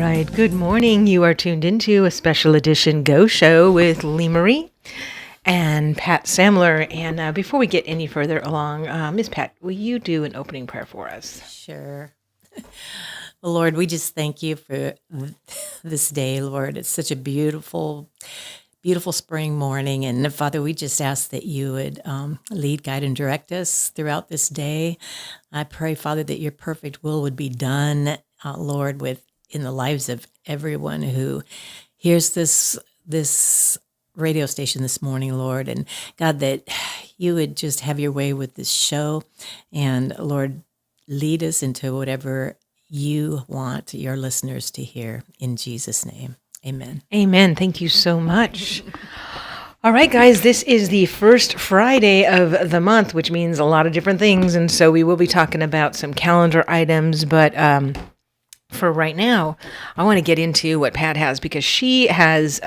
right. Good morning. You are tuned into a special edition Go Show with Lee-Marie and Pat Samler. And before we get any further along, Miss Pat, will you do an opening prayer for us? Sure. Well, Lord, we just thank you for this day, Lord. It's such a beautiful, beautiful spring morning. And Father, we just ask that you would lead, guide, and direct us throughout this day. I pray, Father, that your perfect will would be done, Lord, in the lives of everyone who hears this radio station this morning, Lord. And God, that you would just have your way with this show. And Lord, lead us into whatever you want your listeners to hear. In Jesus' name, amen. Amen. Thank you so much. All right, guys, this is the first Friday of the month, which means a lot of different things. And so we will be talking about some calendar items, but for right now, I want to get into what Pat has, because she has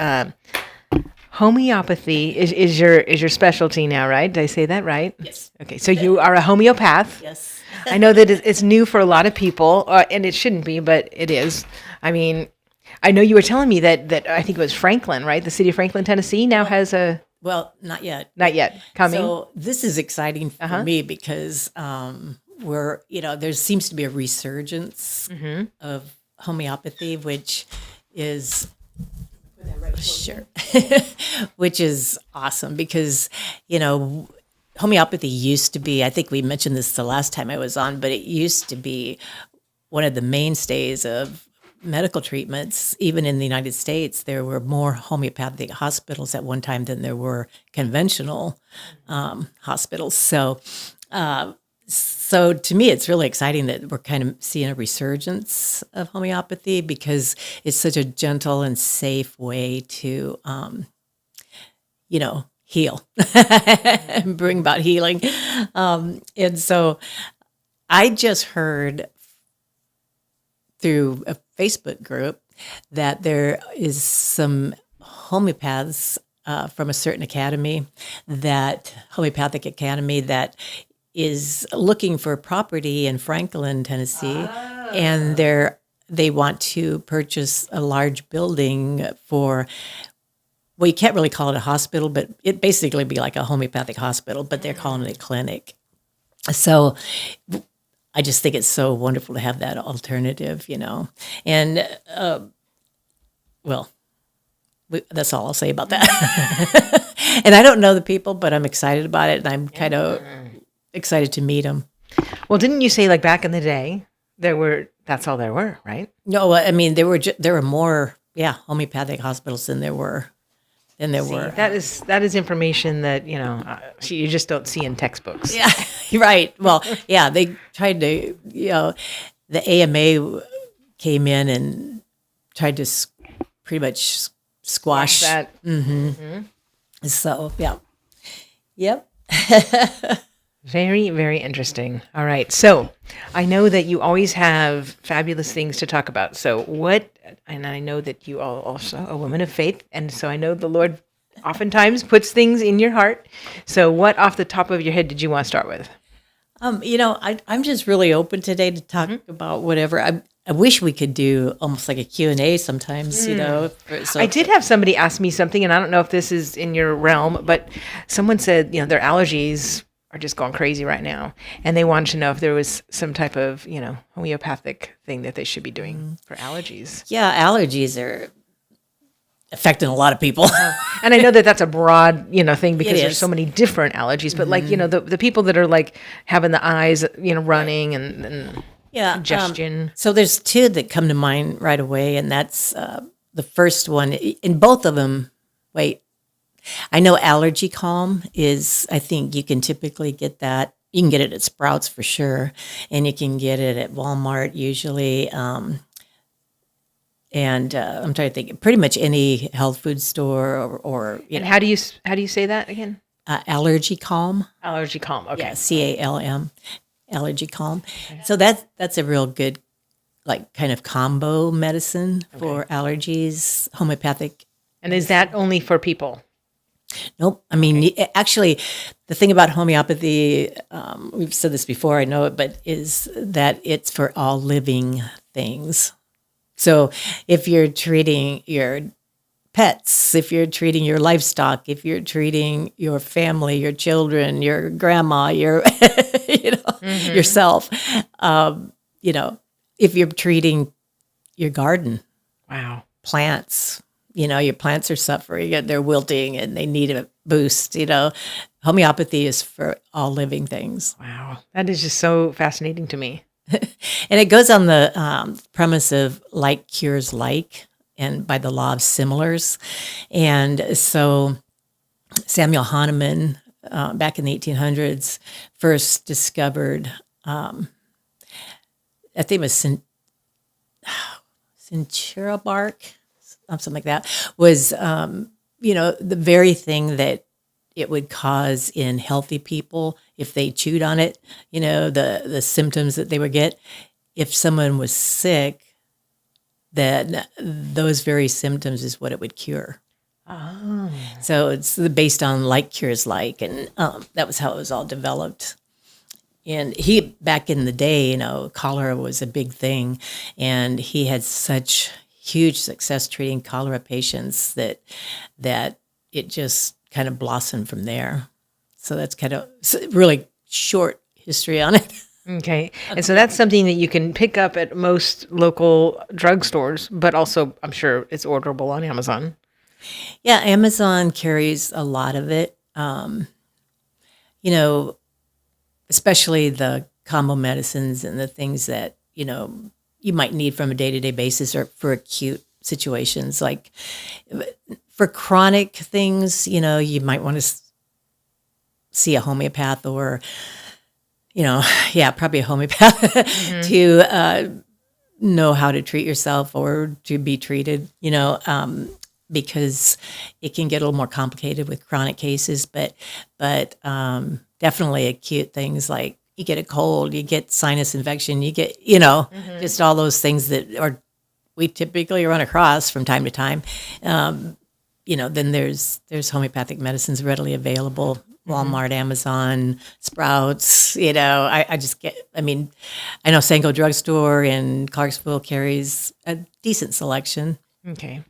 homeopathy is your specialty now, right? Did I say that right? Yes. Okay, so you are a homeopath. Yes. I know that it's new for a lot of people, and it shouldn't be, but it is. I mean, I know you were telling me that I think it was Franklin, right? The city of Franklin, Tennessee now has a... Well, not yet. Not yet. Coming. So this is exciting for me because there seems to be a resurgence of homeopathy, which is sure, which is awesome because, homeopathy used to be, I think we mentioned this the last time I was on, but it used to be one of the mainstays of medical treatments. Even in the United States, there were more homeopathic hospitals at one time than there were conventional hospitals. So to me, it's really exciting that we're kind of seeing a resurgence of homeopathy because it's such a gentle and safe way to, heal and bring about healing. And so I just heard through a Facebook group that there is some homeopaths from a certain homeopathic academy that is looking for property in Franklin, Tennessee, and they want to purchase a large building for, well, you can't really call it a hospital, but it basically be like a homeopathic hospital, but they're calling it a clinic. So I just think it's so wonderful to have that alternative, and that's all I'll say about that. And I don't know the people, but I'm excited about it, and I'm kind of excited to meet them. Well, didn't you say, like, back in the day that's all there were, right? No, I mean there were more homeopathic hospitals than there were. That is information that you just don't see in textbooks. Yeah, right. Well, yeah, they tried to the AMA came in and tried to pretty much squash that. So yep. Very, very interesting. All right. So I know that you always have fabulous things to talk about. So and I know that you are also a woman of faith. And so I know the Lord oftentimes puts things in your heart. So what off the top of your head did you want to start with? I'm just really open today to talk about whatever. I wish we could do almost like a Q&A sometimes, So I did have somebody ask me something, and I don't know if this is in your realm, but someone said, their allergies are just going crazy right now. And they wanted to know if there was some type of, homeopathic thing that they should be doing for allergies. Yeah, allergies are affecting a lot of people. And I know that that's a broad, thing because there's so many different allergies. But like, the people that are like having the eyes, running and congestion. So there's two that come to mind right away. And that's the first one. In both of them, I know Allergy Calm is, I think you can typically get that. You can get it at Sprouts for sure, and you can get it at Walmart usually. And I'm trying to think, pretty much any health food store or And how do you say that again? Allergy Calm. Allergy Calm. Okay. Yeah, CALM. Allergy Calm. Okay. So that's a real good, like, kind of combo medicine for allergies, homeopathic. And is that only for people? Nope. I mean, actually, the thing about homeopathy, we've said this before, I know it, but is that it's for all living things. So if you're treating your pets, if you're treating your livestock, if you're treating your family, your children, your grandma, your yourself, you know, if you're treating your garden, Wow. plants, your plants are suffering and they're wilting and they need a boost, homeopathy is for all living things. Wow. That is just so fascinating to me. And it goes on the premise of like cures like, and by the law of similars. And so Samuel Hahnemann, back in the 1800s, first discovered, I think it was cinchera bark, something like that, was, the very thing that it would cause in healthy people if they chewed on it, the symptoms that they would get. If someone was sick, then those very symptoms is what it would cure. Oh. So it's based on like cures like, and that was how it was all developed. And he, back in the day, cholera was a big thing, and he had such huge success treating cholera patients that it just kind of blossomed from there. So that's kind of really short history on it. Okay. And so that's something that you can pick up at most local drugstores, but also I'm sure it's orderable on Amazon. Yeah, Amazon carries a lot of it. Especially the combo medicines and the things that, you might need from a day-to-day basis or for acute situations. Like for chronic things, you might want to see a homeopath or, probably a homeopath to know how to treat yourself or to be treated, because it can get a little more complicated with chronic cases, but definitely acute things like you get a cold, you get sinus infection, you get, just all those things that we typically run across from time to time. Then there's homeopathic medicines readily available, Walmart, Amazon, Sprouts, I know Sango Drugstore in Clarksville carries a decent selection. Okay.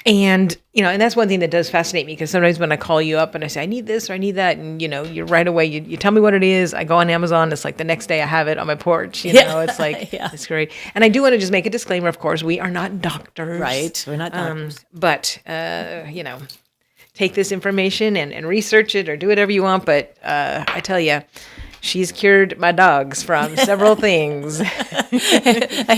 And, and that's one thing that does fascinate me because sometimes when I call you up and I say, I need this or I need that, and, you're right away, you tell me what it is. I go on Amazon. It's like the next day I have it on my porch. It's like, It's great. And I do want to just make a disclaimer. Of course, we are not doctors. Right. We're not doctors. But, take this information and research it or do whatever you want. But I tell you, she's cured my dogs from several things. I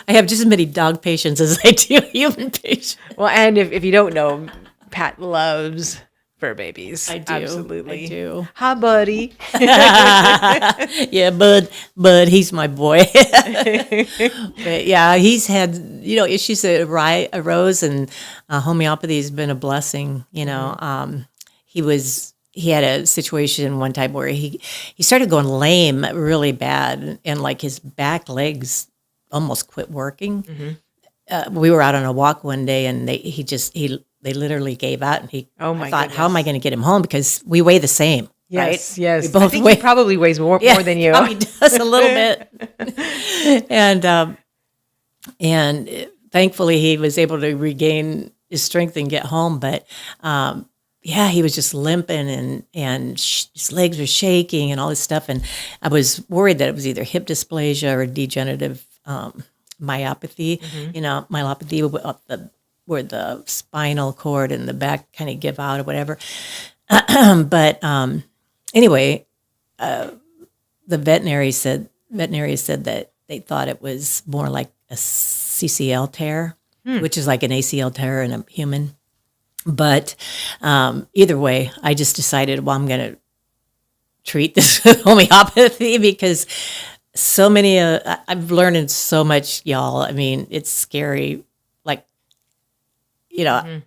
have just as many dog patients as I do human patients. Well, and if you don't know, Pat loves fur babies. I do. Absolutely. I do. Hi, buddy. Yeah, Bud, he's my boy. But yeah, he's had, issues that arose, and homeopathy has been a blessing. He had a situation one time where he started going lame really bad, and like his back legs almost quit working. Mm-hmm. We were out on a walk one day, and they literally gave out, and I thought, how am I going to get him home? Because we weigh the same, yes, right? Yes, we both I think he probably weighs more than you. He does a little bit. And thankfully he was able to regain his strength and get home. But he was just limping and his legs were shaking and all this stuff. And I was worried that it was either hip dysplasia or degenerative myopathy. Mm-hmm. Myelopathy where the spinal cord and the back kind of give out or whatever. But anyway, the veterinary said that they thought it was more like a CCL tear, which is like an ACL tear in a human. But either way, I just decided, well, I'm going to treat this with homeopathy because so many, I've learned so much, y'all. I mean, it's scary. Like, mm-hmm.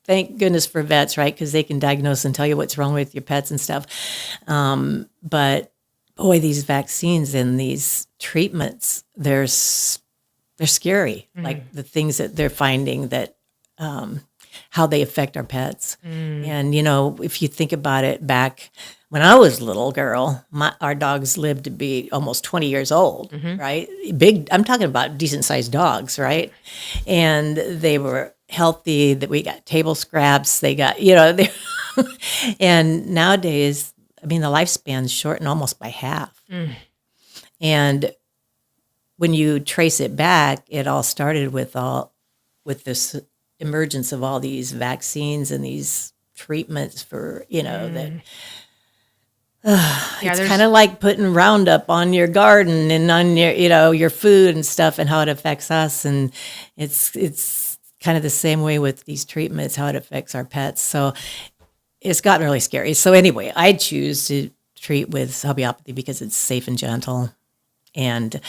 Thank goodness for vets, right? Because they can diagnose and tell you what's wrong with your pets and stuff. But boy, these vaccines and these treatments, they're scary. Mm-hmm. Like the things that they're finding that, how they affect our pets. Mm. And, if you think about it back when I was a little girl, our dogs lived to be almost 20 years old, right? Big, I'm talking about decent sized dogs, right? And they were healthy, that we got table scraps, they got, they and nowadays, I mean, the lifespan's shortened almost by half. And when you trace it back, it all started with this emergence of all these vaccines and these treatments for, that it's kind of like putting Roundup on your garden and on your food and stuff, and how it affects us. And it's kind of the same way with these treatments, how it affects our pets. So it's gotten really scary. So anyway, I choose to treat with homeopathy because it's safe and gentle, and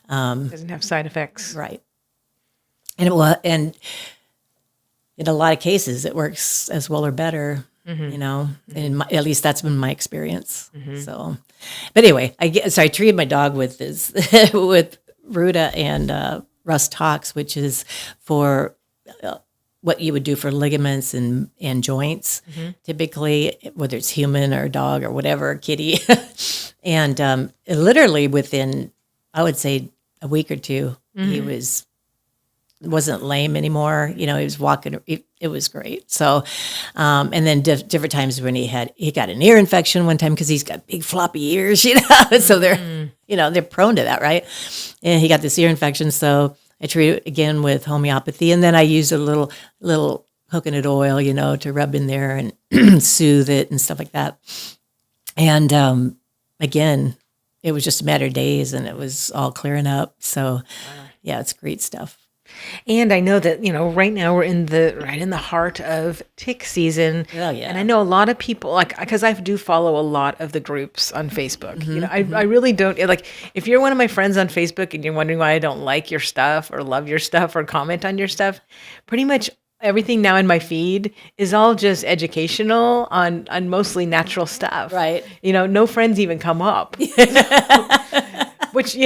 Doesn't have side effects. right. And and in a lot of cases, it works as well or better. And at least that's been my experience. So, but anyway, I treated my dog with this with Ruta and Russ Tox, which is for what you would do for ligaments and joints, typically, whether it's human or dog or whatever, kitty. And literally within, I would say, a week or two, he wasn't lame anymore. He was walking. It was great. So, and then different times when he got an ear infection one time because he's got big floppy ears, so they're prone to that, right? And he got this ear infection, so I treat it again with homeopathy, and then I use a little coconut oil, to rub in there and soothe it and stuff like that. And again, it was just a matter of days, and it was all clearing up. So, yeah, it's great stuff. And I know that, right now we're in the heart of tick season. Oh, yeah. And I know a lot of people, because I do follow a lot of the groups on Facebook. I really don't, if you're one of my friends on Facebook and you're wondering why I don't like your stuff or love your stuff or comment on your stuff, pretty much everything now in my feed is all just educational on mostly natural stuff. Right. No friends even come up. Which,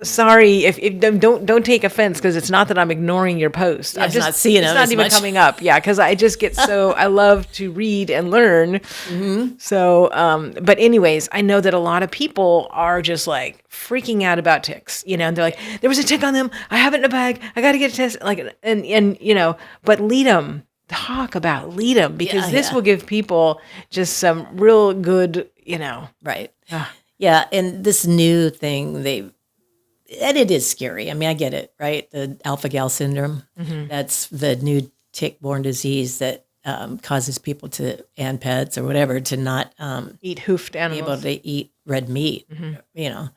sorry, if don't take offense, because it's not that I'm ignoring your post. Yeah, I'm just not seeing it's them not as even much. coming up. Yeah, because I just get I love to read and learn. So, but anyways, I know that a lot of people are just like freaking out about ticks. And they're like, there was a tick on them. I have it in a bag. I got to get a test. But lead them. Talk about lead them, because this will give people just some real good, Right. Yeah, and this new thing, and it is scary. I mean, I get it, right? The alpha-gal syndrome, that's the new tick-borne disease that causes people and pets or whatever, to not eat hoofed be animals. able to eat red meat, or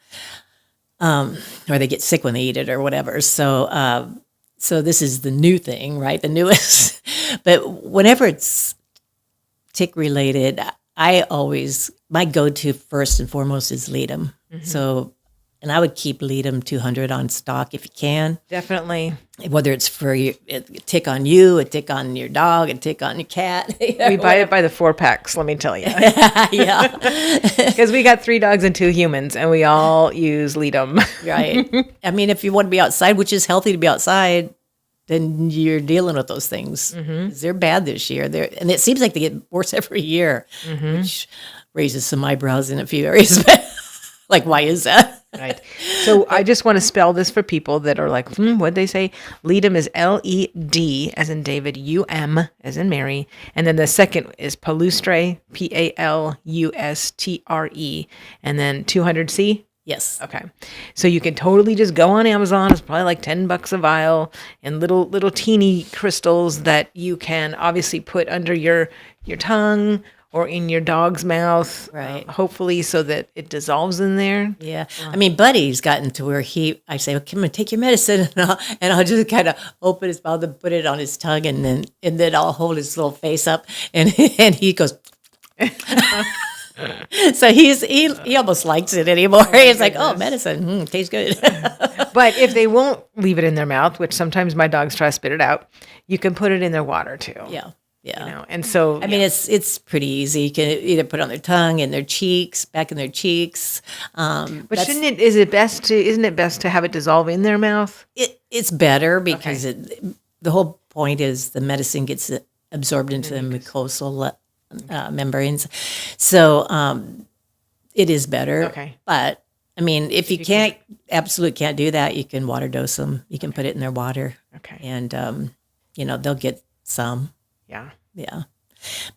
they get sick when they eat it or whatever. So, so this is the new thing, right? The newest. But whenever it's tick-related, my go-to first and foremost is Lead'em. So, and I would keep Lead'em 200 on stock if you can. Definitely. Whether it's for a tick on you, a tick on your dog, a tick on your cat. We buy it by the 4-packs, let me tell you. Yeah. Because we got 3 dogs and 2 humans, and we all use Lead'em. Right. I mean, if you want to be outside, which is healthy to be outside, then you're dealing with those things. 'Cause they're bad this year. And it seems like they get worse every year, which raises some eyebrows in a few areas. Like, why is that? Right. So I just want to spell this for people that are like, what'd they say? Lead'em is L-E-D as in David, U-M as in Mary. And then the second is Palustre, P-A-L-U-S-T-R-E. And then 200C. Yes. Okay. So you can totally just go on Amazon. It's probably like $10 a vial, and little teeny crystals that you can obviously put under your tongue or in your dog's mouth, Right. hopefully so that it dissolves in there. Yeah. I mean, Buddy's gotten to where I say, well, come on, take your medicine. And I'll just kind of open his mouth and put it on his tongue. And then I'll hold his little face up, and he goes, so he almost likes it anymore. He's like, oh, medicine, tastes good. But if they won't leave it in their mouth, which sometimes my dogs try to spit it out, you can put it in their water too. Yeah. Yeah. And so I mean, it's pretty easy. You can either put it on their tongue, in their cheeks, back in their cheeks. But isn't it best to have it dissolve in their mouth? It's better because the whole point is the medicine gets absorbed into the mucosal membranes. So it is better. Okay. But I mean, if you absolutely can't do that, you can water dose them. You can put it in their water. Okay. And, they'll get some. Yeah. Yeah.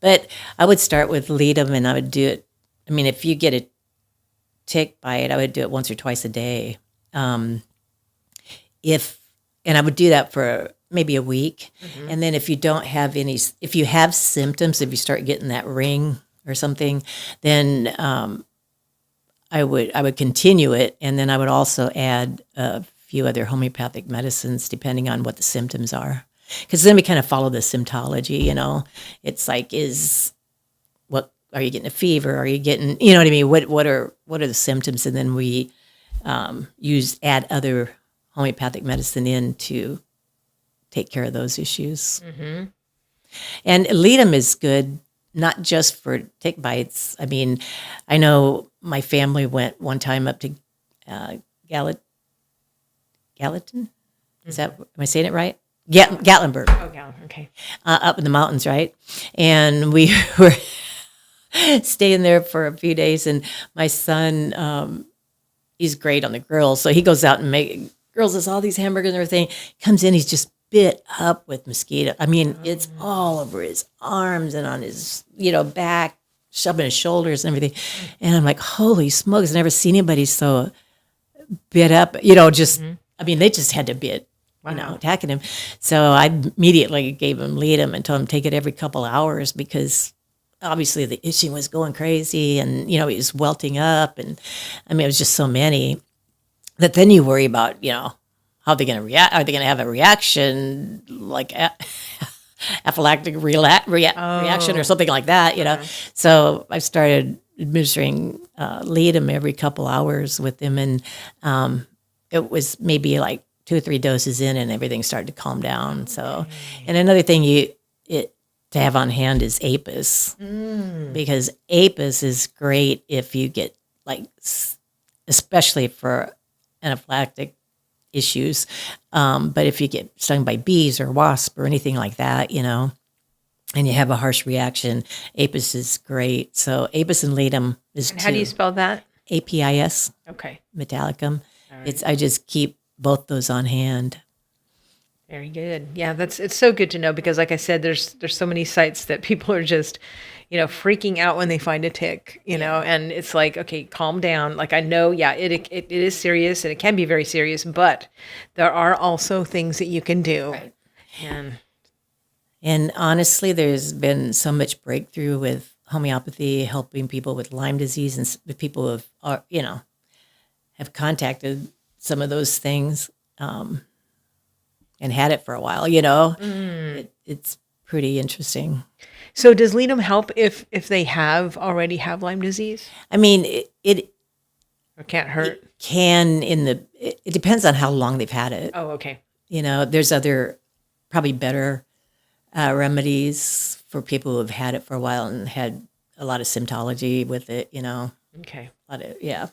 But I would start with lead them, and I would do it. I mean, if you get a tick bite, I would do it once or twice a day. And I would do that for maybe a week. Mm-hmm. And then if you don't have if you have symptoms, if you start getting that ring or something, then I would continue it. And then I would also add a few other homeopathic medicines depending on what the symptoms are. Because then we kind of follow the symptology, It's like, are you getting a fever? Are you getting, you know what I mean? What are the symptoms? And then we add other homeopathic medicine in to take care of those issues. Mm-hmm. And Ledum is good, not just for tick bites. I mean, I know my family went one time up to Gallatin. Is that, am I saying it right? Gatlinburg. Oh, yeah, okay. Up in the mountains, right? And we were staying there for a few days, and my son, he's great on the grill, so he goes out and grills us all these hamburgers and everything. Comes in, he's just bit up with mosquito. I mean, it's all over his arms and on his, back, shoving his shoulders and everything. And I'm like, holy smokes, I've never seen anybody so bit up, I mean, they just had to bit. Wow. Attacking him. So I immediately gave him Ledum and told him to take it every couple hours because obviously the itching was going crazy and, he was welting up. And I mean, it was just so many that then you worry about, how they're going to react. Are they going to have a reaction like anaphylactic reaction or something like that, So I started administering Ledum every couple hours with him. And it was maybe like 2 or 3 doses in, and everything started to calm down. So, and another thing to have on hand is Apis, because Apis is great if you get especially for anaphylactic issues. But if you get stung by bees or wasps or anything like that, and you have a harsh reaction, Apis is great. So Apis and Ledum is. And how do you spell that? APIS. Okay. Metallicum. Right. I just keep both those on hand. Very good. Yeah, it's so good to know because, like I said, there's so many sites that people are just, freaking out when they find a tick, and it's like, okay, calm down. Like I know, it is serious and it can be very serious, but there are also things that you can do. Right. And honestly, there's been so much breakthrough with homeopathy helping people with Lyme disease and with people who have contacted some of those things and had it for a while, it's pretty interesting. So does Ledum help if they already have Lyme disease? I mean, it or can't hurt? It can it depends on how long they've had it. Oh, okay. There's other probably better remedies for people who have had it for a while and had a lot of symptomology with it, Okay. Yeah.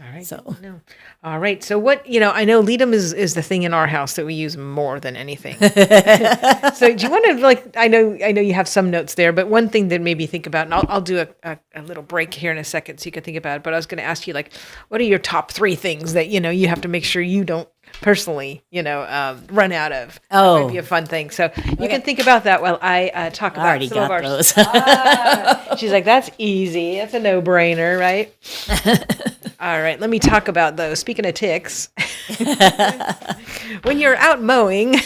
All right. So, no. All right. So what, I know Ledum is the thing in our house that we use more than anything. So do you want to I know you have some notes there, but one thing that made me think about, and I'll do a little break here in a second so you can think about it, but I was going to ask you what are your top 3 things that, you have to make sure you don't personally, run out of? Oh. That might be a fun thing. So you can think about that while I talk about already some got of our those. She's like, that's easy. That's a no-brainer, right? All right, let me talk about those. Speaking of ticks, when you're out mowing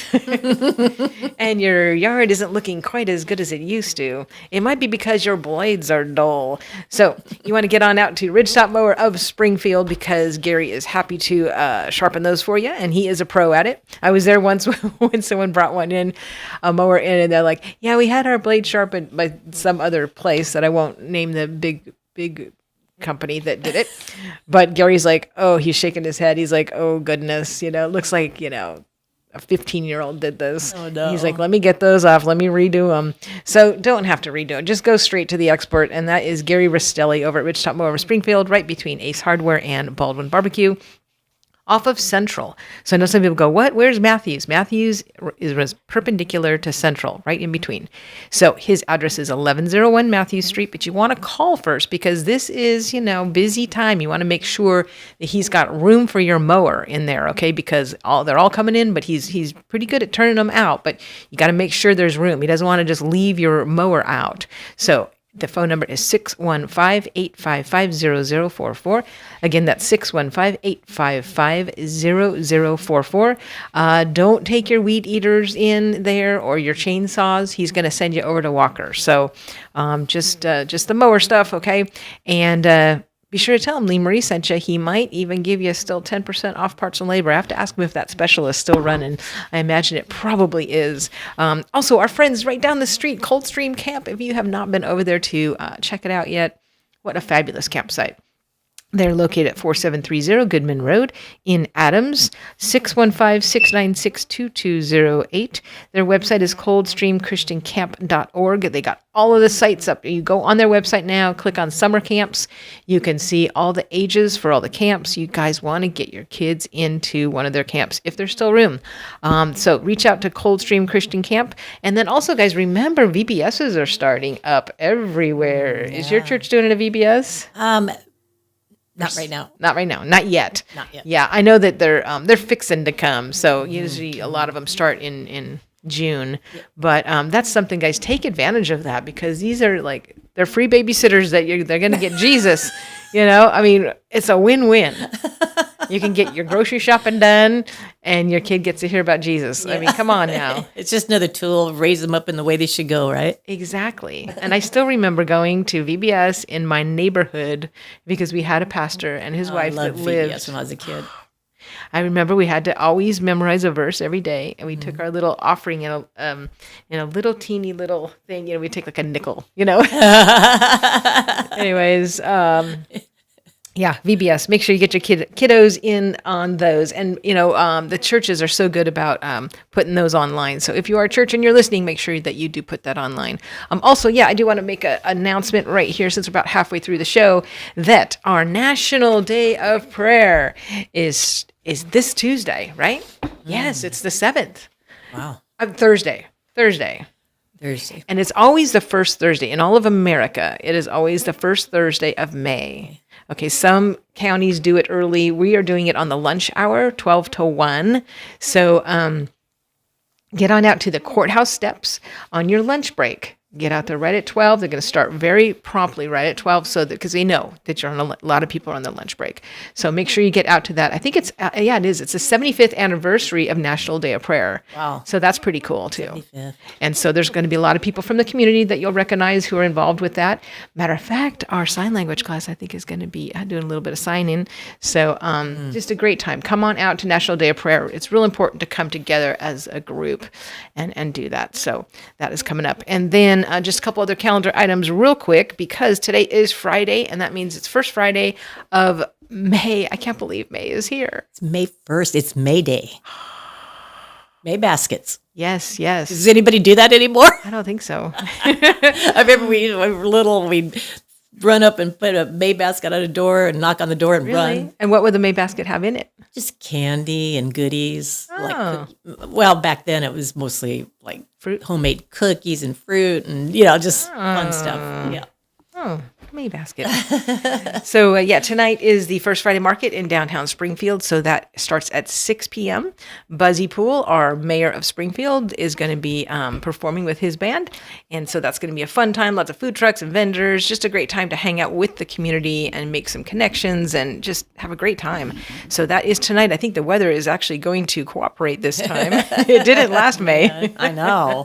and your yard isn't looking quite as good as it used to, it might be because your blades are dull. So you want to get on out to Ridgetop Mower of Springfield because Gary is happy to sharpen those for you, and he is a pro at it. I was there once when someone brought a mower in, and they're like, yeah, we had our blade sharpened by some other place that I won't name the big company that did it. But Gary's like, oh, he's shaking his head. He's like, oh, goodness. It looks like, a 15-year-old did this. Oh, no. He's like, let me get those off. Let me redo them. So don't have to redo it. Just go straight to the expert. And that is Gary Rastelli over at Ridgetop Mower of Springfield, right between Ace Hardware and Baldwin Barbecue. off of Central. So I know some people go, what? Where's Matthews? Matthews was perpendicular to Central, right in between. So his address is 1101 Matthews Street, but you want to call first because this is, busy time. You want to make sure that he's got room for your mower in there, okay? Because they're all coming in, but he's pretty good at turning them out, but you got to make sure there's room. He doesn't want to just leave your mower out. So the phone number is 615-855-0044. Again, that's 615-855-0044. Don't take your weed eaters in there or your chainsaws. He's going to send you over to Walker. So just the mower stuff, okay? And be sure to tell him Lee-Marie sent you. He might even give you still 10% off parts and labor. I have to ask him if that special is still running. I imagine it probably is. Also, our friends right down the street, Coldstream Camp, if you have not been over there to check it out yet, what a fabulous campsite. They're located at 4730 Goodman Road in Adams, 615-696-2208. Their website is coldstreamchristiancamp.org. They got all of the sites up. You go on their website now, click on summer camps. You can see all the ages for all the camps. You guys want to get your kids into one of their camps if there's still room. So reach out to Coldstream Christian Camp. And then also, guys, remember VBSs are starting up everywhere. Yeah. Is your church doing a VBS? Not right now. Not right now. Not yet. Not yet. Yeah, I know that they're fixing to come. So usually a lot of them start in June. Yeah. But that's something, guys, take advantage of that because these are they're free babysitters that they're going to get Jesus. I mean, it's a win-win. You can get your grocery shopping done and your kid gets to hear about Jesus. Yeah. I mean, come on now. It's just another tool, raise them up in the way they should go, right? Exactly. And I still remember going to VBS in my neighborhood because we had a pastor and his wife that lived. VBS when I was a kid. I remember we had to always memorize a verse every day, and we took our little offering in a little teeny little thing. We take like a nickel, Anyways, yeah, VBS. Make sure you get your kiddos in on those. And, the churches are so good about putting those online. So if you are a church and you're listening, make sure that you do put that online. Also, I do want to make an announcement right here since we're about halfway through the show that our National Day of Prayer is this Tuesday, right? Yes, it's the 7th. Wow. Thursday. And it's always the first Thursday. In all of America, it is always the first Thursday of May. Okay, some counties do it early. We are doing it on the lunch hour, 12 to 1. So get on out to the courthouse steps on your lunch break. Get out there right at 12. They're going to start very promptly right at 12 because they know that you're on a lot of people are on their lunch break. So make sure you get out to that. I think it is. It's the 75th anniversary of National Day of Prayer. Wow. So that's pretty cool too. 75th. And so there's going to be a lot of people from the community that you'll recognize who are involved with that. Matter of fact, our sign language class, I think, is going to be doing a little bit of signing. So just a great time. Come on out to National Day of Prayer. It's real important to come together as a group and do that. So that is coming up. And then just a couple other calendar items real quick because today is Friday, and that means it's first Friday of May. I can't believe May is here. It's May 1st. It's May Day. May baskets. Yes. Does anybody do that anymore? I don't think so. I remember when we were little, we'd run up and put a May basket on a door and knock on the door and run. And what would the May basket have in it? Just candy and goodies. Oh. Back then it was mostly like Fruit, homemade cookies and fruit and, just fun stuff. Yeah. Oh, May basket. So, tonight is the First Friday Market in downtown Springfield. So that starts at 6 p.m. Buzzy Poole, our mayor of Springfield, is going to be performing with his band. And so that's going to be a fun time. Lots of food trucks and vendors. Just a great time to hang out with the community and make some connections and just have a great time. So that is tonight. I think the weather is actually going to cooperate this time. It didn't last May. I know.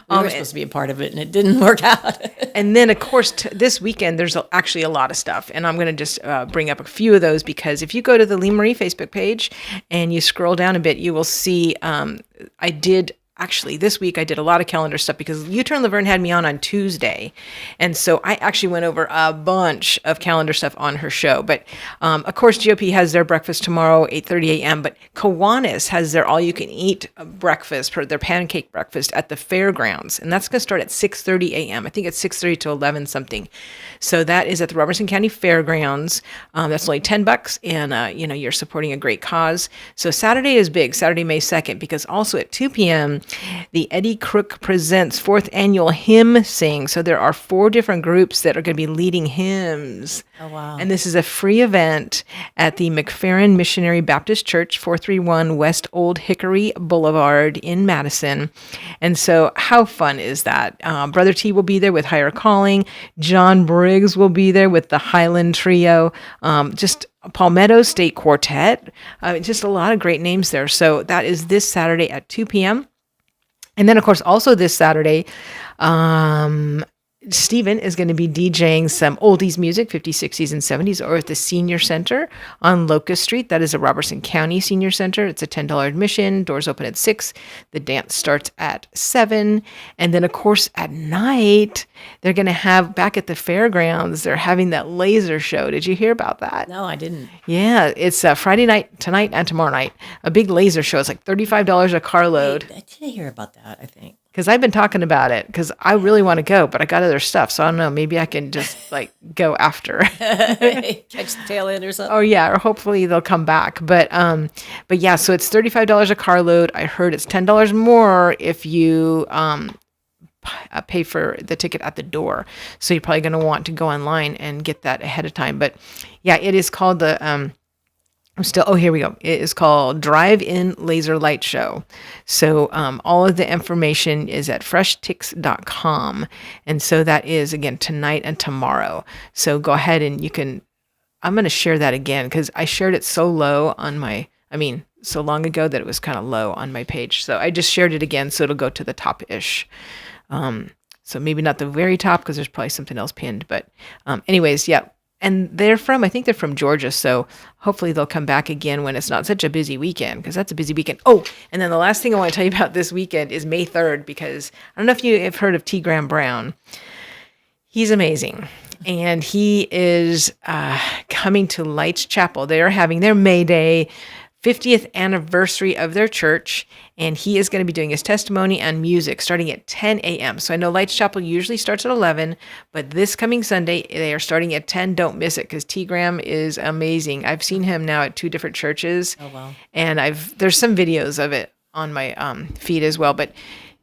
We were supposed to be a part of it and it didn't work out. And then, of course, this weekend, there's actually a lot of stuff. And I'm going to just bring up a few of those because if you go to the Lee-Marie Facebook page and you scroll down a bit, you will see I did actually this week I did a lot of calendar stuff because U-Turn Laverne had me on Tuesday. And so I actually went over a bunch of calendar stuff on her show. But of course, GOP has their breakfast tomorrow, 8:30 a.m. But Kiwanis has their all-you-can-eat breakfast, their pancake breakfast at the fairgrounds. And that's going to start at 6:30 a.m. I think it's 6:30 to 11 something. So that is at the Robertson County Fairgrounds. That's only $10, and you're supporting a great cause. So Saturday is big, Saturday, May 2nd, because also at 2 p.m., the Eddie Crook Presents 4th Annual Hymn Sing. So there are 4 different groups that are going to be leading hymns. Oh, wow. And this is a free event at the McFerrin Missionary Baptist Church, 431 West Old Hickory Boulevard in Madison. And so how fun is that? Brother T will be there with Higher Calling. John Briggs will be there with the Highland Trio. Just Palmetto State Quartet. Just a lot of great names there. So that is this Saturday at 2 p.m. And then, of course, also this Saturday, Stephen is going to be DJing some oldies music, 50s, 60s, and 70s, over at the Senior Center on Locust Street. That is a Robertson County Senior Center. It's a $10 admission. Doors open at 6. The dance starts at 7. And then, of course, at night, they're going to have, back at the fairgrounds, they're having that laser show. Did you hear about that? No, I didn't. Yeah, it's Friday night, tonight, and tomorrow night. A big laser show. It's like $35 a carload. I did hear about that, I think. Because I've been talking about it because I really want to go, but I got other stuff. So I don't know. Maybe I can just go after. Catch the tail end or something. Oh yeah, or hopefully they'll come back. But yeah. So it's $35 a carload. I heard it's $10 more if you pay for the ticket at the door. So you're probably going to want to go online and get that ahead of time. But yeah, it is called the. Here we go. It is called Drive-In Laser Light Show. So all of the information is at freshtix.com. And so that is, again, tonight and tomorrow. So go ahead and I'm going to share that again because I shared it so low so long ago that it was kind of low on my page. So I just shared it again so it'll go to the top-ish. So maybe not the very top because there's probably something else pinned. But anyways, yeah. And I think they're from Georgia, so hopefully they'll come back again when it's not such a busy weekend, because that's a busy weekend. Oh, and then the last thing I want to tell you about this weekend is May 3rd, because I don't know if you have heard of T. Graham Brown. He's amazing, and he is coming to Lights Chapel. They are having their May Day 50th anniversary of their church, and he is going to be doing his testimony and music starting at 10 a.m. So I know Lights Chapel usually starts at 11, but this coming Sunday, they are starting at 10. Don't miss it, because T. Graham is amazing. I've seen him now at 2 different churches. Oh, wow. And there's some videos of it on my feed as well, but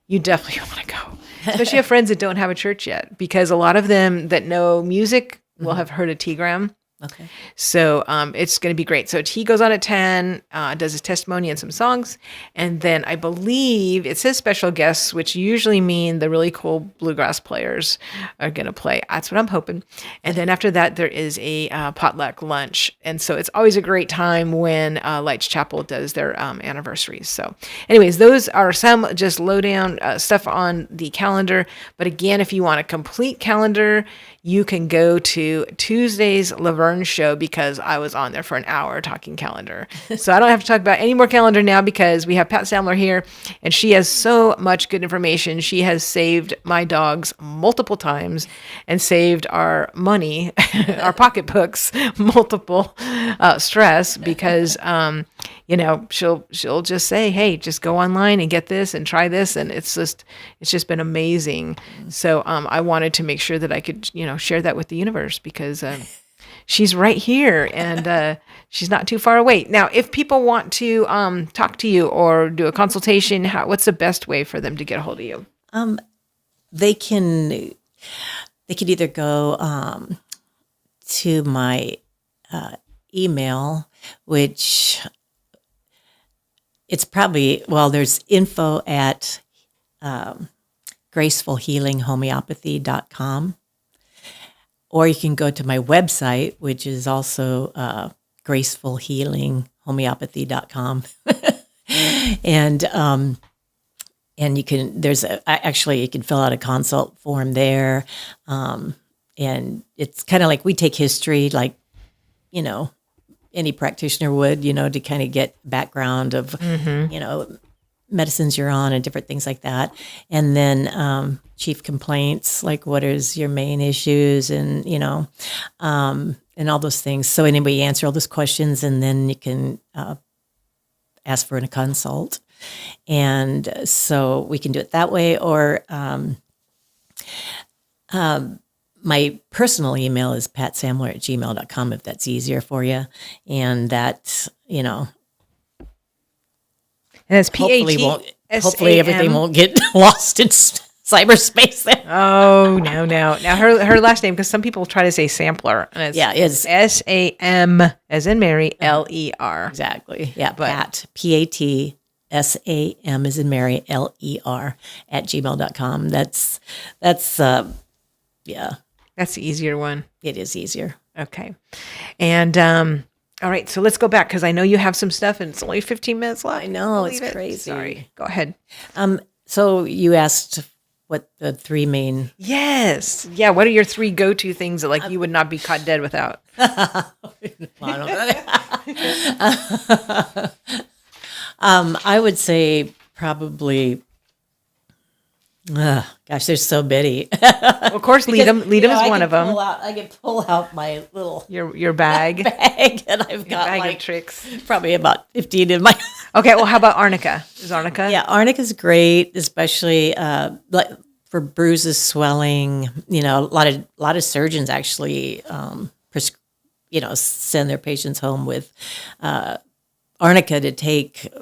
you definitely want to go. Especially have friends that don't have a church yet, because a lot of them that know music will have heard of T. Graham. Okay. So it's going to be great. So T goes on at 10, does his testimony and some songs. And then I believe it says special guests, which usually mean the really cool bluegrass players are going to play. That's what I'm hoping. And then after that, there is a potluck lunch. And so it's always a great time when Lights Chapel does their anniversaries. So anyways, those are some just lowdown stuff on the calendar. But again, if you want a complete calendar, you can go to Tuesday's Laverne show, because I was on there for an hour talking calendar. So I don't have to talk about any more calendar now, because we have Pat Samler here, and she has so much good information. She has saved my dogs multiple times and saved our money, our pocketbooks, multiple stress, because she'll just say, hey, just go online and get this and try this. And it's just been amazing. So I wanted to make sure that I could, share that with the universe, because she's right here, and she's not too far away. Now, if people want to talk to you or do a consultation, what's the best way for them to get a hold of you? They can either go to my email, which it's probably, there's info at gracefulhealinghomeopathy.com. Or you can go to my website, which is also gracefulhealinghomeopathy.com. And you can you can fill out a consult form there. And it's kind of like we take history, like, any practitioner would, to kind of get background of, medicines you're on and different things like that. And then chief complaints, like what is your main issues and, and all those things. So anyway, you answer all those questions and then you can ask for a consult. And so we can do it that way. Or my personal email is patsamler@gmail.com if that's easier for you. And that, And it's hopefully everything won't get lost in cyberspace there. Oh, no. Now her last name, because some people try to say Sampler, and it's SAM as in Mary, LER. Exactly. Yeah, Pat, PAT, SAM as in Mary, LER @gmail.com. That's That's the easier one. It is easier. Okay. And all right, so let's go back because I know you have some stuff and it's only 15 minutes left. I know, it's crazy. Sorry. Go ahead. So you asked what the three main... Yes. Yeah, what are your three go-to things that you would not be caught dead without? I would say probably... gosh, there's so many. Of course, lead them is one of them. I can pull out my little your bag, and I've got bag of tricks. Probably about 15 in my. Okay, well, how about arnica? Is arnica? Yeah, arnica's great, especially for bruises, swelling. A lot of surgeons actually send their patients home with arnica to take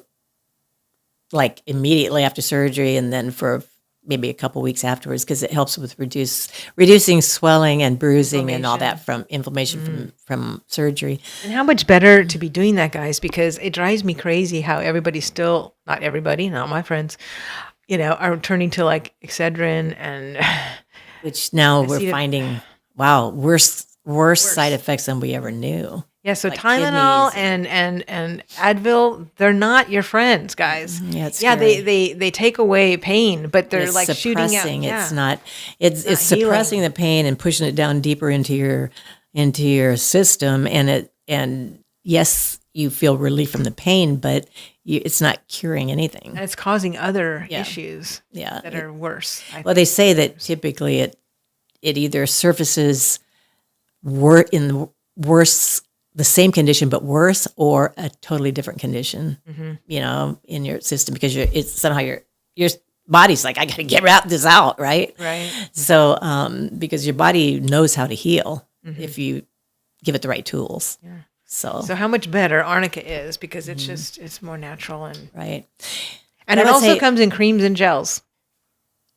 immediately after surgery, and then for maybe a couple weeks afterwards, because it helps with reducing swelling and bruising and all that from inflammation from surgery. And how much better to be doing that, guys, because it drives me crazy how everybody's still, not everybody, not my friends, are turning to Excedrin and... Which now we're finding, wow, worse side effects than we ever knew. Yeah, so Tylenol and Advil, they're not your friends, guys. Yeah, it's they take away pain, but they're shooting out. Yeah. It's not. It's suppressing the pain and pushing it down deeper into your system, and yes, you feel relief from the pain, but it's not curing anything. And it's causing other issues that are worse. Well, they say that typically it either surfaces in worse. The same condition, but worse, or a totally different condition, in your system, because it's somehow your body's like, I got to get this out, right? Right. So, because your body knows how to heal if you give it the right tools. Yeah. So how much better arnica is, because it's it's more natural and right. And it also comes in creams and gels.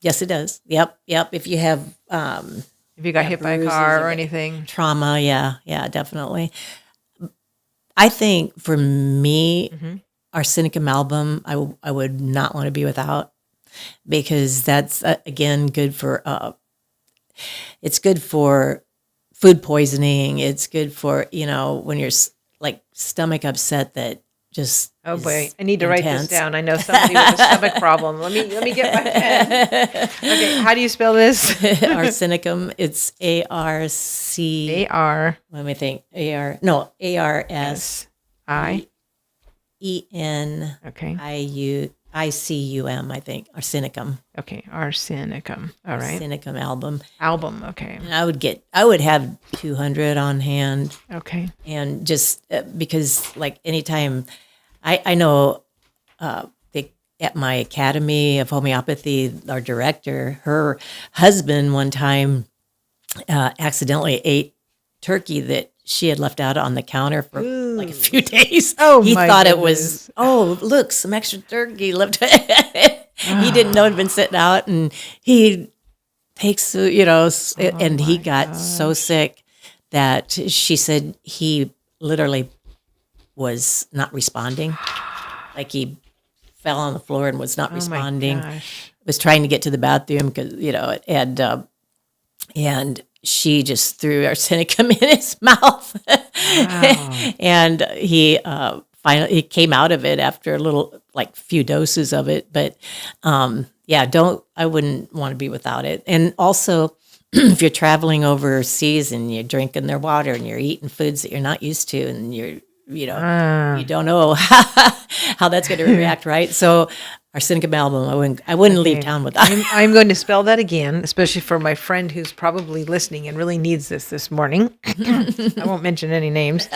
Yes, it does. Yep. If you have if you got hit by a car or anything, trauma, yeah, definitely. I think for me, arsenicum album, I would not want to be without, because that's again good for it's good for food poisoning. It's good for when you're stomach upset that just oh boy, I need to write this down. I know somebody with a stomach problem. Let me get my pen. Okay, how do you spell this? Arsenicum. It's ARC. Let me think. ARSIEN. Okay. ICUM. I think arsenicum. Okay, arsenicum. All right. Arsenicum album. Okay. And I would have 200 on hand. Okay. And just because anytime. I know at my Academy of Homeopathy, our director, her husband one time accidentally ate turkey that she had left out on the counter for a few days. Oh, he my thought goodness. It was, look, some extra turkey left. He didn't know it had been sitting out, and he takes, and he got so sick that she said he literally was not responding. He fell on the floor and was not responding. Was trying to get to the bathroom because and she just threw arsenicum in his mouth. Wow. And he finally came out of it after a little few doses of it. But I wouldn't want to be without it. And also, if you're traveling overseas and you're drinking their water and you're eating foods that you're not used to, and you don't know how that's going to react, right? So arsenicum album. I wouldn't leave town with that. I'm going to spell that again, especially for my friend who's probably listening and really needs this morning. I won't mention any names.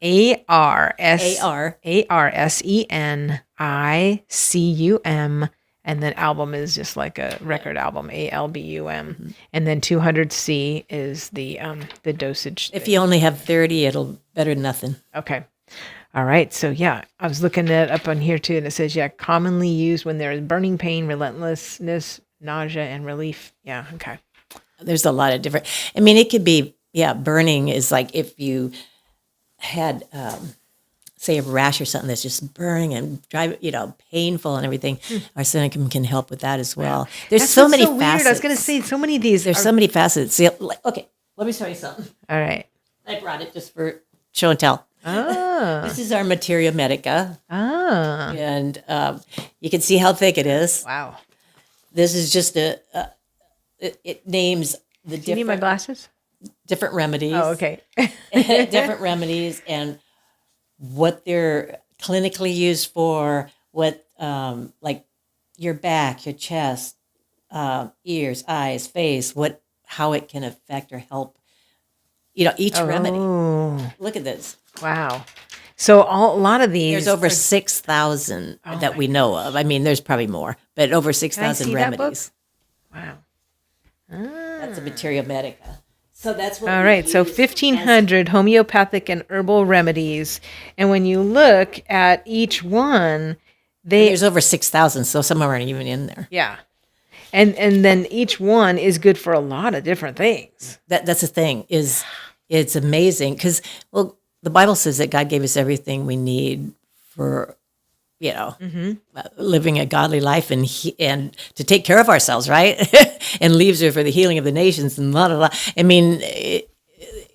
ARSENICUM, and then album is just like a record album, ALBUM, and then 200C is the dosage. If you only have 30, it'll better than nothing. Okay. All right. So yeah, I was looking it up on here too, and it says, commonly used when there is burning pain, relentlessness, nausea, and relief. Yeah. Okay. There's a lot of different, I mean, it could be, burning is like if you had, say a rash or something that's just burning and painful and everything. Arsenicum can help with that as well. There's so many facets. Weird. I was going to say so many of these. There's so many facets. See, okay, let me show you something. All right. I brought it just for show and tell. This is our Materia Medica. And you can see how thick it is. Wow. This is just it names the different. Do you need my glasses? Different remedies. Oh, okay. Different remedies and what they're clinically used for, what like your back, your chest, ears, eyes, face, how it can affect or help. Each remedy. Look at this. Wow. So a lot of these. There's over 6,000 that we know of. I mean, there's probably more, but over 6,000 remedies. Wow. That's a Materia Medica. So that's what. All right. So 1,500 homeopathic and herbal remedies. And when you look at each one, there's over 6,000. So some aren't even in there. Yeah. And then each one is good for a lot of different things. That's the thing it's amazing because, the Bible says that God gave us everything we need for, living a godly life and to take care of ourselves, right? And leaves are for the healing of the nations and blah, blah, blah. I mean,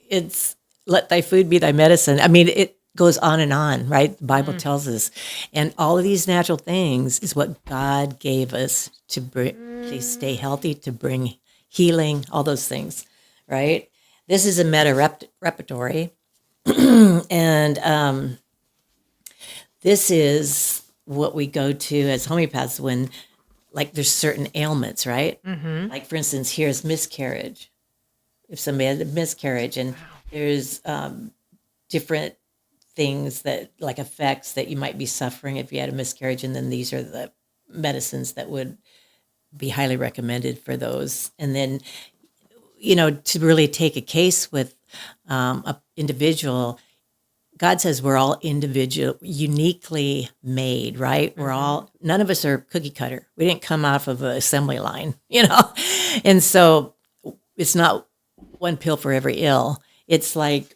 it's let thy food be thy medicine. I mean, it goes on and on, right? The Bible tells us. And all of these natural things is what God gave us to to stay healthy, to bring healing, all those things, right? This is a meta repertory. And this is what we go to as homeopaths when, like, there's certain ailments, right? Mm-hmm. Like, for instance, here's miscarriage. If somebody has a miscarriage, and there's different things that, like, effects that you might be suffering if you had a miscarriage, and then these are the medicines that would be highly recommended for those. And then, to really take a case with a individual, God says we're all individual, uniquely made, right? Mm-hmm. None of us are cookie cutter. We didn't come off of an assembly line, And so it's not one pill for every ill. It's like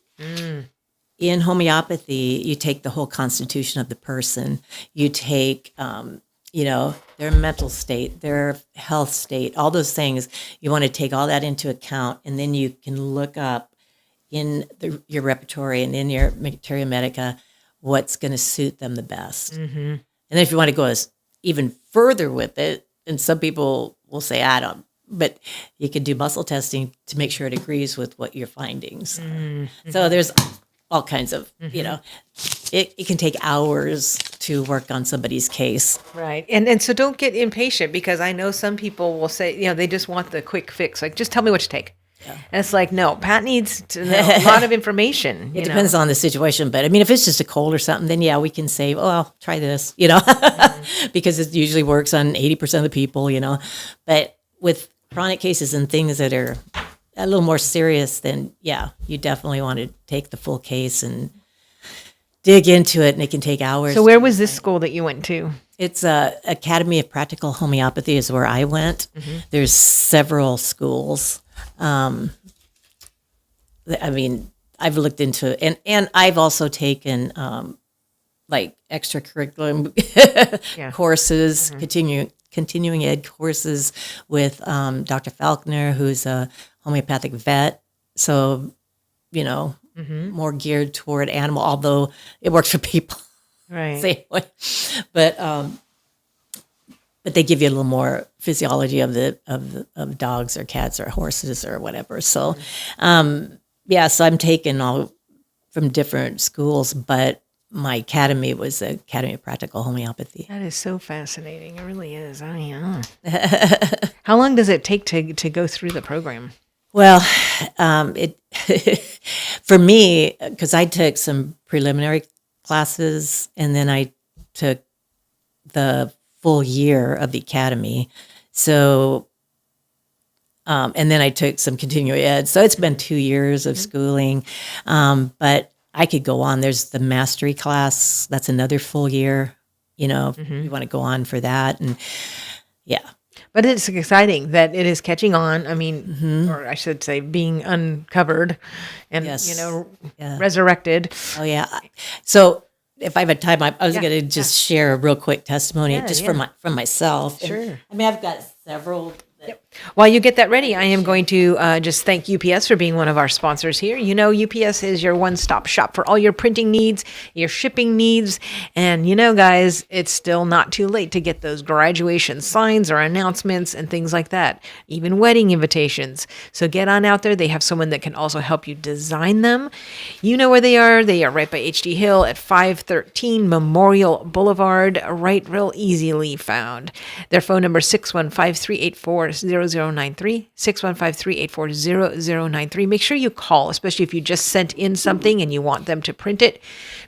in homeopathy, you take the whole constitution of the person. You take, their mental state, their health state, all those things. You want to take all that into account, and then you can look up in your repertory and in your Materia Medica what's going to suit them the best. Mm-hmm. And then if you want to go even further with it, and some people will say, I don't, but you can do muscle testing to make sure it agrees with what your findings are. So there's all kinds of, it can take hours to work on somebody's case. Right. And so don't get impatient, because I know some people will say, they just want the quick fix. Like, just tell me what to take. Yeah. And it's like, no, Pat needs to know a lot of information. It depends on the situation. But I mean, if it's just a cold or something, then we can say, I'll try this, because it usually works on 80% of the people, But with chronic cases and things that are a little more serious, then you definitely want to take the full case and dig into it, and it can take hours. So where was this school that you went to? It's Academy of Practical Homeopathy is where I went. Mm-hmm. There's several schools. I mean, I've looked into it, and I've also taken like extracurricular courses, continuing ed courses with Dr. Falconer, who's a homeopathic vet. So, more geared toward animal, although it works for people. Right. Same way. But they give you a little more physiology of dogs or cats or horses or whatever. So, so I'm taking all from different schools, but my academy was the Academy of Practical Homeopathy. That is so fascinating. It really is. I am. How long does it take to go through the program? Well, it for me, because I took some preliminary classes and then I took the full year of the academy. So, and then I took some continuing ed. So it's been 2 years of schooling, but I could go on. There's the mastery class. That's another full year, if you want to go on for that. And yeah. But it's exciting that it is catching on. I mean, or I should say being uncovered and, resurrected. Oh, yeah. So if I have time, I was Yeah, going to just share a real quick testimony Yeah, just yeah. from myself. Sure. And, I mean, I've got several. While you get that ready, I am going to just thank UPS for being one of our sponsors here. You know, UPS is your one-stop shop for all your printing needs, your shipping needs. And, guys, it's still not too late to get those graduation signs or announcements and things like that, even wedding invitations. So get on out there. They have someone that can also help you design them. You know where they are. They are right by HD Hill at 513 Memorial Boulevard, right real easily found. Their phone number is 615-384-0093, 615-384-0093. Make sure you call, especially if you just sent in something and you want them to print it.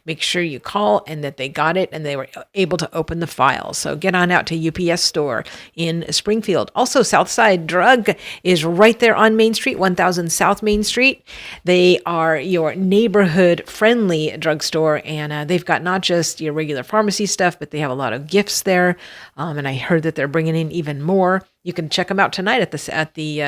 Make sure you call and that they got it and they were able to open the file. So get on out to UPS store in Springfield. Also, Southside Drug is right there on Main Street, 1000 South Main Street. They are your neighborhood-friendly drugstore, and they've got not just your regular pharmacy stuff, but they have a lot of gifts there. And I heard that they're bringing in even more. You can check them out tonight at the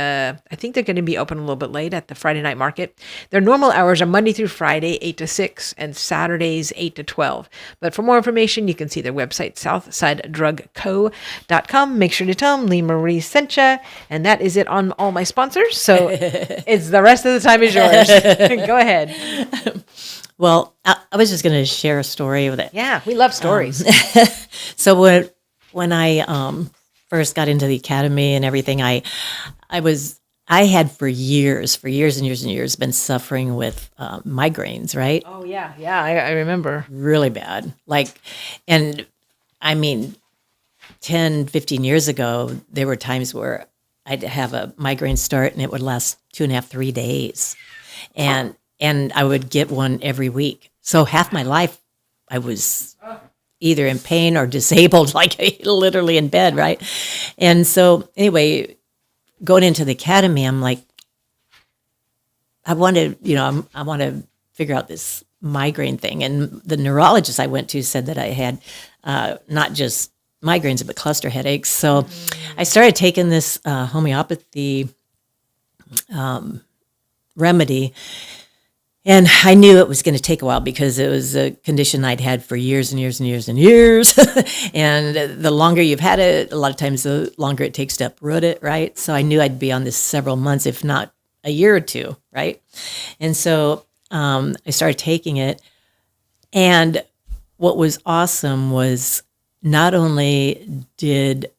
I think they're going to be open a little bit late at the Friday night market. Their normal hours are Monday through Friday, 8 to 6, and Saturdays, 8 to 12. But for more information, you can see their website, southsidedrugco.com. Make sure to tell them Lee-Marie sent you. And that is it on all my sponsors. So it's the rest of the time is yours. Go ahead. Well, I was just going to share a story with it. Yeah, we love stories. So when I first got into the academy and everything, I had for years and years been suffering with migraines, right? Oh, yeah. Yeah, I remember. Really bad. And I mean, 10, 15 years ago, there were times where I'd have a migraine start and it would last 2.5, 3 days. And I would get one every week. So half my life I was either in pain or disabled, like literally in bed, right? And so anyway, going into the academy, I'm like, I want to figure out this migraine thing. And the neurologist I went to said that I had not just migraines, but cluster headaches. So I started taking this homeopathy remedy. And I knew it was going to take a while because it was a condition I'd had for years and years and years and years. And the longer you've had it, a lot of times the longer it takes to uproot it, right? So I knew I'd be on this several months, if not a year or two, right? And so I started taking it. And what was awesome was not only did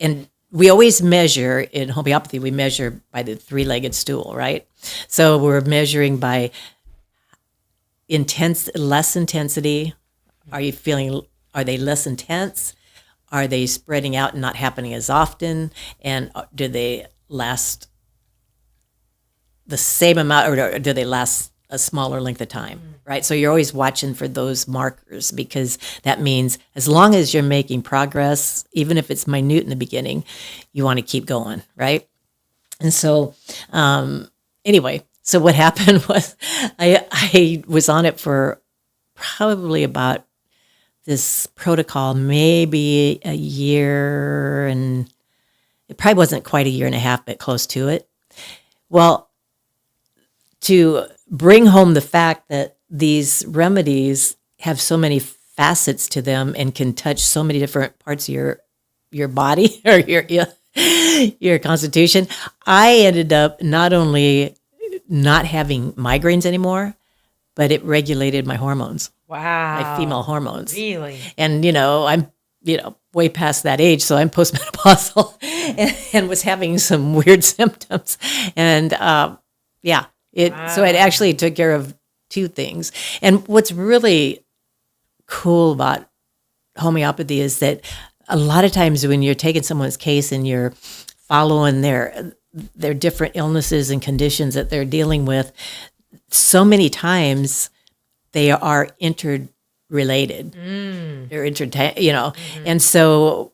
and we always measure in homeopathy, we measure by the three-legged stool, right? So we're measuring by less intensity. Are they less intense? Are they spreading out and not happening as often? And do they last the same amount, or do they last a smaller length of time, right? So you're always watching for those markers, because that means as long as you're making progress, even if it's minute in the beginning, you want to keep going, right? And so anyway, so what happened was I was on it for probably about this protocol, maybe a year, and it probably wasn't quite a year and a half, but close to it. Well, to bring home the fact that these remedies have so many facets to them and can touch so many different parts of your body or your constitution, I ended up not only not having migraines anymore, but it regulated my hormones. Wow. My female hormones. Really? And, I'm, way past that age, so I'm postmenopausal and was having some weird symptoms. And, so it actually took care of two things. And what's really cool about homeopathy is that a lot of times when you're taking someone's case and you're following their different illnesses and conditions that they're dealing with, so many times they are interrelated. They're and so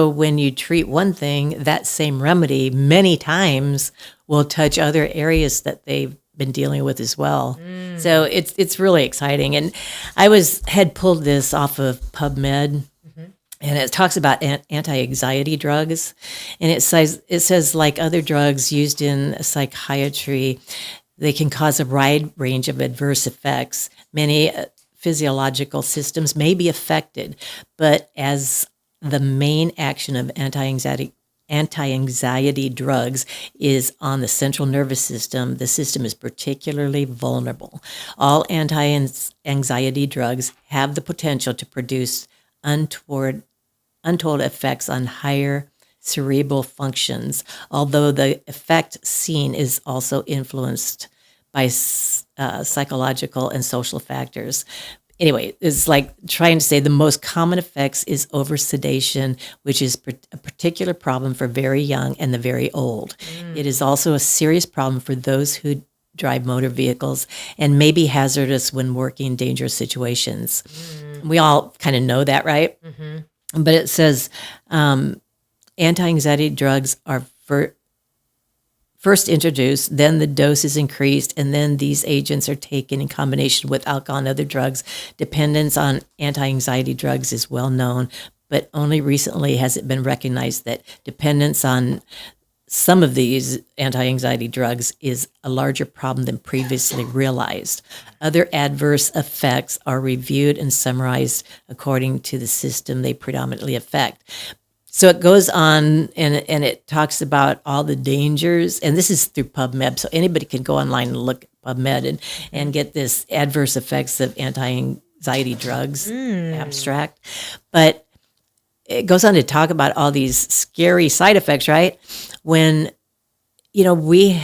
when you treat one thing, that same remedy many times will touch other areas that they've been dealing with as well. So it's really exciting. And I had pulled this off of PubMed, and it talks about anti-anxiety drugs, and it says like other drugs used in psychiatry, they can cause a wide range of adverse effects. Many physiological systems may be affected, but as the main action of anti-anxiety drugs is on the central nervous system, the system is particularly vulnerable. All anti-anxiety drugs have the potential to produce untold effects on higher cerebral functions, although the effect seen is also influenced by psychological and social factors. Anyway, it's like trying to say the most common effects is oversedation, which is a particular problem for very young and the very old. It is also a serious problem for those who drive motor vehicles and may be hazardous when working in dangerous situations. We all kind of know that, right? But it says anti-anxiety drugs are first introduced, then the dose is increased, and then these agents are taken in combination with alcohol and other drugs. Dependence on anti-anxiety drugs is well known, but only recently has it been recognized that dependence on some of these anti-anxiety drugs is a larger problem than previously realized. Other adverse effects are reviewed and summarized according to the system they predominantly affect. So it goes on and it talks about all the dangers, and this is through PubMed, so anybody can go online and look at PubMed and get this adverse effects of anti-anxiety drugs abstract. But it goes on to talk about all these scary side effects, right? When, we,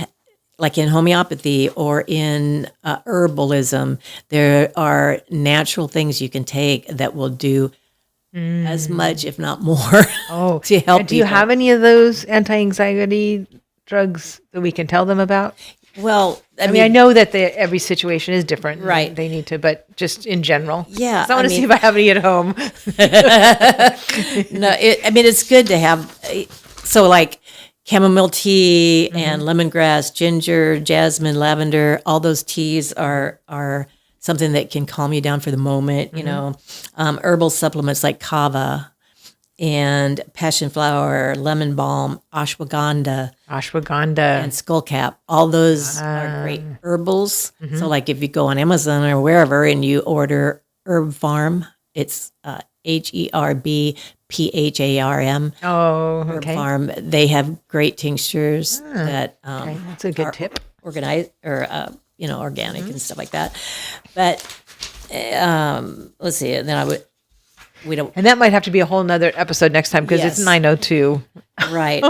like in homeopathy or in herbalism, there are natural things you can take that will do as much, if not more, to help people. Do you have any of those anti-anxiety drugs that we can tell them about? Well, I mean, I know that every situation is different. Right. They need to, but just in general. Yeah. I want to see if I have any at home. No, it's good to have. So like chamomile tea and lemongrass, ginger, jasmine, lavender, all those teas are something that can calm you down for the moment, herbal supplements like kava and passion flower, lemon balm, ashwagandha, and skullcap. All those are great herbals. So like if you go on Amazon or wherever and you order Herb Farm, it's HERBPHARM. Oh, Herb okay. Farm. They have great tinctures that Okay. That's a good tip. organized or organic and stuff like that. But let's see. And then we don't. And that might have to be a whole nother episode next time because it's Yes. 9:02. Right.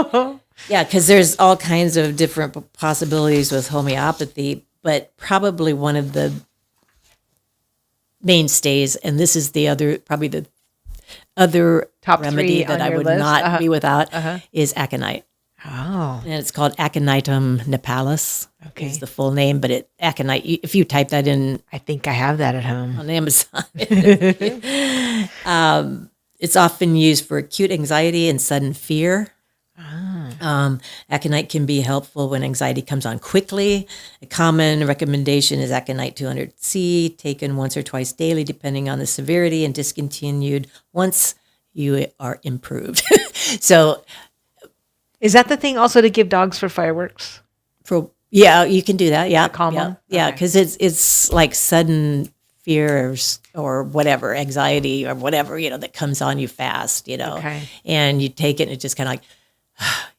Yeah, because there's all kinds of different possibilities with homeopathy, but probably one of the mainstays, and this is the other Top remedy 3 that on I your would list? not be without, is aconite. Oh, And it's called Aconitum nipalis. Okay. Is the full name, but aconite. If you type that in I think I have that at home. on Amazon, it's often used for acute anxiety and sudden fear. Aconite can be helpful when anxiety comes on quickly. A common recommendation is aconite 200C, taken once or twice daily, depending on the severity, and discontinued once you are improved. So, Is that the thing also to give dogs for fireworks? yeah, you can do that. Yeah, calm yeah, them? yeah, Okay. because it's like sudden fears or whatever, anxiety or whatever, that comes on you fast, Okay. and you take it and it just kind of like,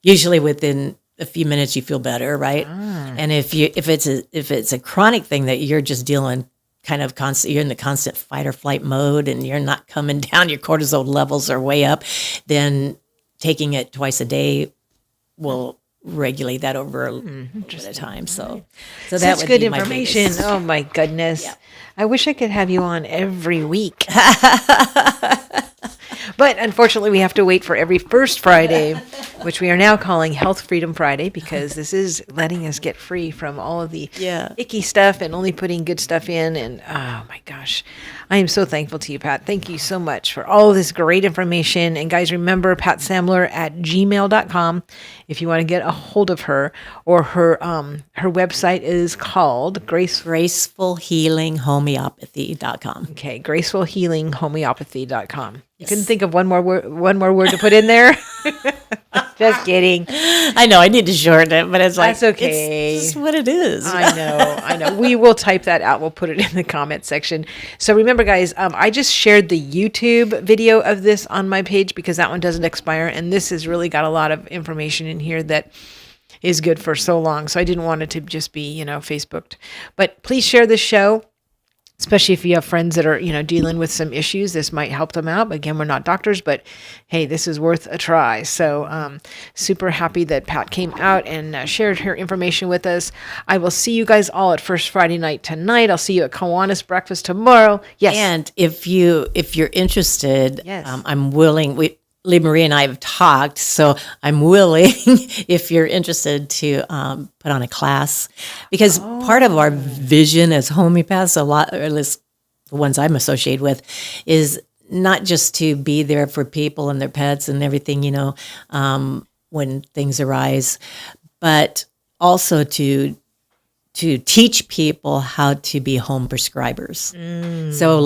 usually within a few minutes you feel better, right? And if it's a chronic thing that you're just dealing kind of constant, you're in the constant fight or flight mode and you're not coming down, your cortisol levels are way up, then taking it twice a day will regulate that over at a time. So that Such would good be my information. biggest. Oh my goodness. Yeah. I wish I could have you on every week. But unfortunately, we have to wait for every first Friday, which we are now calling Health Freedom Friday, because this is letting us get free from all of the Yeah. icky stuff and only putting good stuff in. And oh my gosh, I am so thankful to you, Pat. Thank you so much for all of this great information. And guys, remember Pat Samler at gmail.com if you want to get a hold of her, or her website is called GracefulHealingHomeopathy.com. Okay, gracefulhealinghomeopathy.com. You couldn't think of one more word to put in there? Just kidding. I know I need to shorten it, but it's like, That's okay. It's just what it is. I know. We will type that out. We'll put it in the comment section. So remember, guys, I just shared the YouTube video of this on my page because that one doesn't expire. And this has really got a lot of information in here that is good for so long. So I didn't want it to just be, Facebooked. But please share this show, especially if you have friends that are, dealing with some issues. This might help them out. Again, we're not doctors, but hey, this is worth a try. So super happy that Pat came out and shared her information with us. I will see you guys all at First Friday Night tonight. I'll see you at Kiwanis Breakfast tomorrow. Yes. And if you're interested, Yes. I'm willing. Lee-Marie and I have talked, so I'm willing, if you're interested, to put on a class, because part of our vision as homeopaths, or at least the ones I'm associated with, is not just to be there for people and their pets and everything, when things arise, but also to teach people how to be home prescribers. So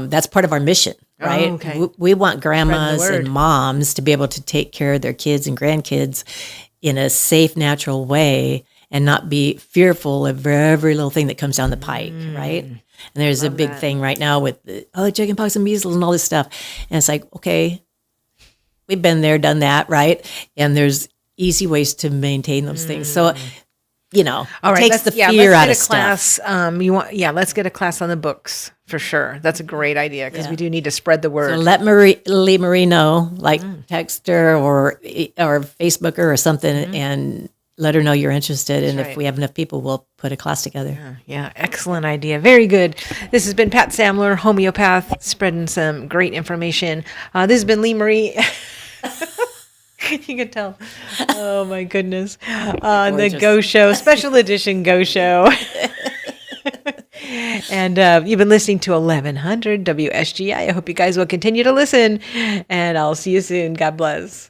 that's part of our mission. Right. Oh, okay. We want grandmas word. and moms to be able to take care of their kids and grandkids in a safe, natural way and not be fearful of every little thing that comes down the pike. Right. And there's a big thing right now with chickenpox and measles and all this stuff. And it's like, okay, we've been there, done that. Right. And there's easy ways to maintain those things. So, All right, takes the fear let's out get of a class. Let's get a class on the books for sure. That's a great idea because we do need to spread the word. So let Lee-Marie know, text her or Facebook her or something, and let her know you're interested. And if we have enough people, we'll put a class together. Yeah, excellent idea. Very good. This has been Pat Samler, homeopath, spreading some great information. This has been Lee-Marie. You can tell. Oh my goodness. The Go Show, special edition Go Show. And you've been listening to 1100 WSGI. I hope you guys will continue to listen, and I'll see you soon. God bless.